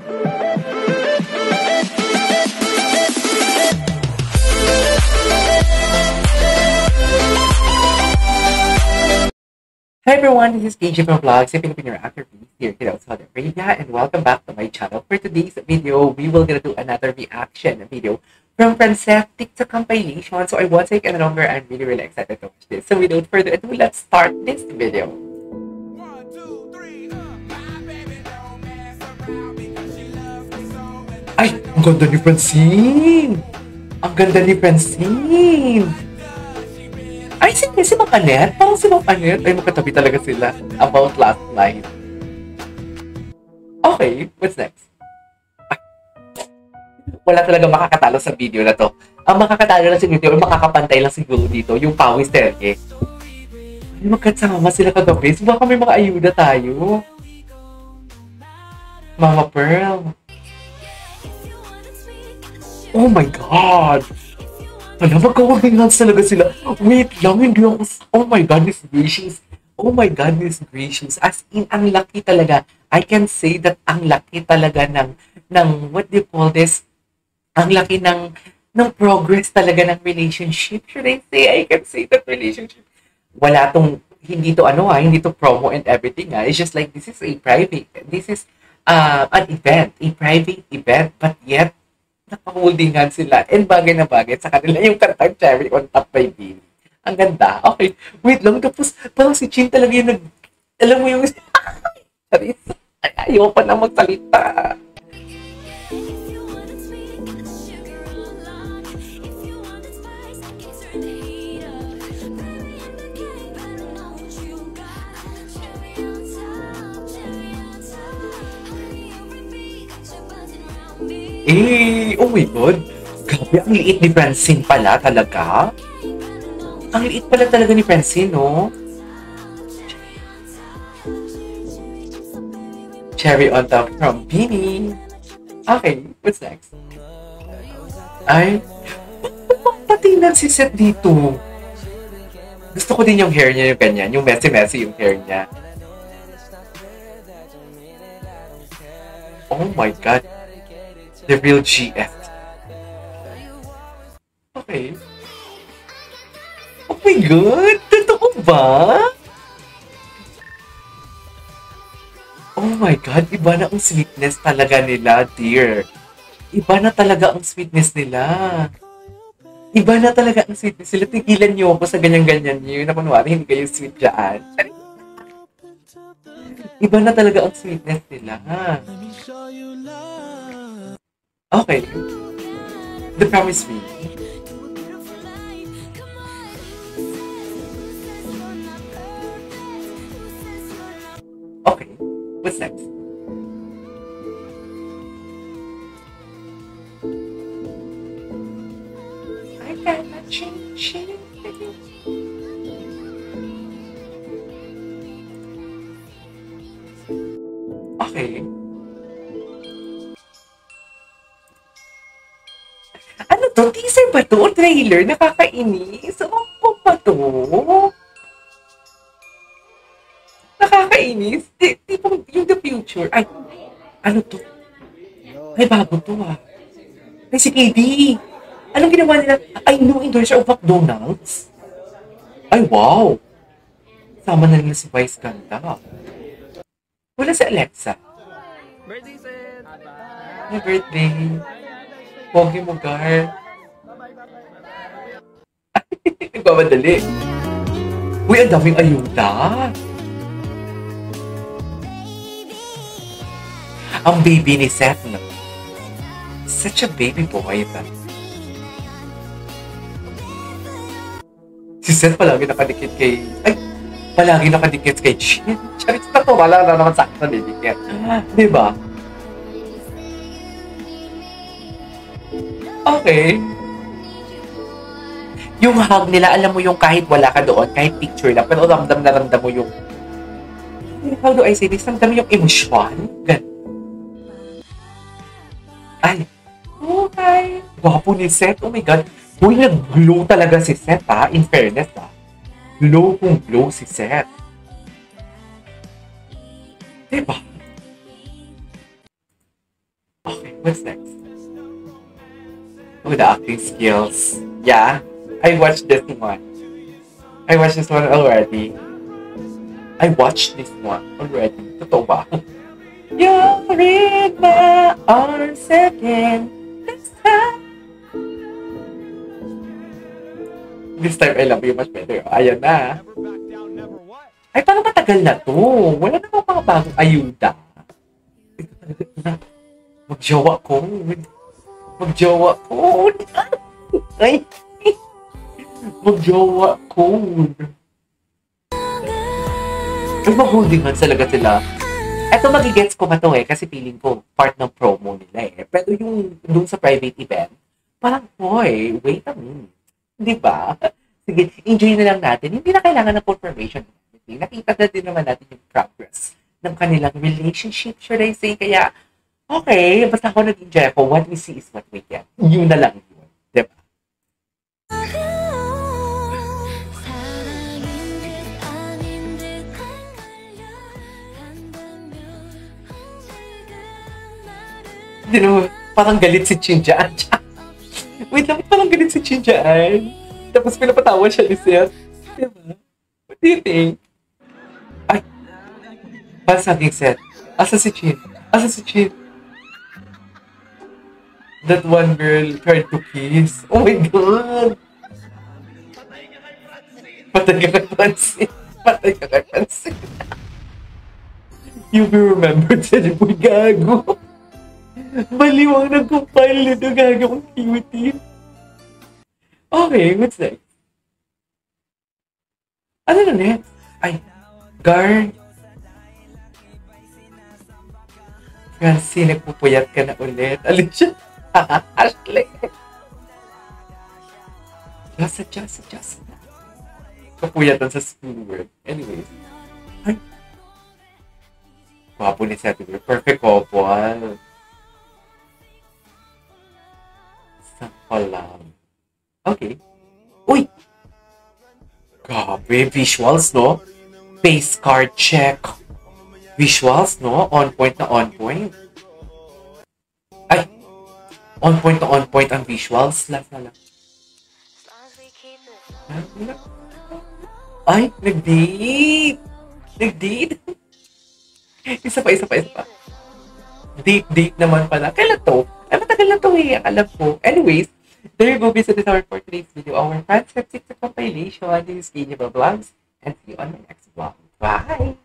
Hi everyone, this is KJ from Vlogs, a Filipino actor here in Saudi Arabia, and welcome back to my channel. For today's video, we will gonna do another reaction video from Francesc TikTok compilation. So I won't take any longer. I'm really excited to watch this. So without further ado, let's start this video. Ay, ang ganda ni Francine! Ang ganda ni Francine! Ay, si Mapanet? Parang si Mapanet. Ay, magkatabi talaga sila. About last night. Okay, what's next? Ay, wala talaga makakatalo sa video na to. Ang makakatalo lang sa video, makakapantay lang siguro dito, yung pawis terke. Ay, magkasama sila kagabi. So baka may mga ayuda tayo. Mama Pearl. Oh my God! Alam, magkawagingans talaga sila. Wait lang, hindi ako... Oh my goodness gracious. Oh my goodness gracious. As in, ang laki talaga. I can say that ang laki talaga ng what do you call this? Ang laki ng progress talaga ng relationship. Should I say? I can say that relationship. Wala tong, hindi to hindi to promo and everything. It's just like, this is a private, this is an event, a private event, but yet, nakaholdingan sila. And bagay na bagay sa kanila yung kantang Cherry on Top by Billy. Ang ganda. Okay. Wait lang. Tapos, parang si Chin talaga yung alam mo yung... Ayoko na magsalita. Oh my God. Grabe, ang liit ni Francine pala talaga. Ang liit pala talaga ni Francine, no? Cherry on Top from Bini. Okay, what's next? Ay, patingnan si Seth dito. Gusto ko din yung hair niya, yung ganyan. Yung messy yung hair niya. Oh my God. The real GF. Okay. Oh my God! Totoo ba? Oh my God! Iba na ang sweetness talaga nila, dear. Iba na talaga ang sweetness nila. Iba na talaga ang sweetness nila. Tigilan niyo ako sa ganyan-ganyan niyo. Na kunwari, hindi kayo sweet dyan. Iba na talaga ang sweetness nila. Okay. The Promise Me. Okay. What's next? I cannot change it. Okay. Ano to? Teaser ba to? O trailer? Nakakainis? Ano ba to? Nakakainis? Tipong yung the future. Ay, ano to? Ay, bago to Ay, si KD. Anong ginawa nila? Ay, new endorser of McDonald's. Ay, wow. Sama na nila si Vice Ganda. Wala si Alexa. Birthday, Seth! Happy birthday. Pogi mo, Gar. Nagmamadali. Uy, ang daming ayuda. Ang baby ni Seth, no? Such a baby boy, ba? Si Seth palagi nakadikit kay... Ay! Palagi nakadikit kay Chin. Charit na to, wala na naman sa akin na didikit. Diba? Okay. Yung hug nila, alam mo yung kahit wala ka doon, kahit picture lang, pero ramdam na ramdam mo yung... How do I say this? Ramdam yung emosyon. Ay. Okay. Gwapo ni Seth. Oh my God. Uy, nag-glow talaga si Seth, in fairness, Glow kung glow si Seth. Diba? Okay, what's next? Oh, the acting skills. Yeah, I watched this one. I watched this one already. I watched this one already. Totoo ba? You're in my arms again. This time I love you much better. Ayan na. Ay, parang matagal na to. Wala na mga bagong ayuda. Ito na. Magjowa ko. Magjowa ko. Ay. Magjowa ko. Ay, mag-holding hands talaga sila. Eto, magigets ko ba to kasi feeling ko part ng promo nila Pero yung dun sa private event, parang, boy, wait a minute. Di ba? Sige, enjoy na lang natin. Hindi na kailangan ng confirmation. Nakita na din naman natin yung progress ng kanilang relationship, should I say. Kaya, okay, basta ako nag-enjoy ako. What we see is what we get. Yun na lang yun. Di ba? Hindi naman, parang galit si Chinjaan. Wait lang, parang galit si Chinjaan. Tapos pinapatawa siya ni Seth. Diba? What do you think? Ay, para sa aking Seth. Asa si Chin? Asa si Chin? That one girl tried to kiss. Oh my God! Patay ka kay Francine. Patay ka kay Francine. You will remember that boy gago. Baliwang nag-compile nito, gago kong cutie. Okay, what's next? Ano na next? Ay, Gar. Francine, nagpupuyat ka na ulit. Alin siya? Ashley. Just. Kapuyatan sa schoolwork. Anyways. Ay. Wapo ni Seth. Perfect couple. Sampalam. Okay. Uy! Grabe, visuals, no? Face card check. Visuals, no? On point na on point. Ay! On point na on point ang visuals. Last na lang. Ay! Nag-date! Nag-date! Isa pa. Date naman pala. Kailan to? Ay, matagal na to alam ko. Anyways, there you go, visit our for today's video. Our transcript TikTok compilation. This is Kenya Vlogs. And see you on my next vlog. Bye!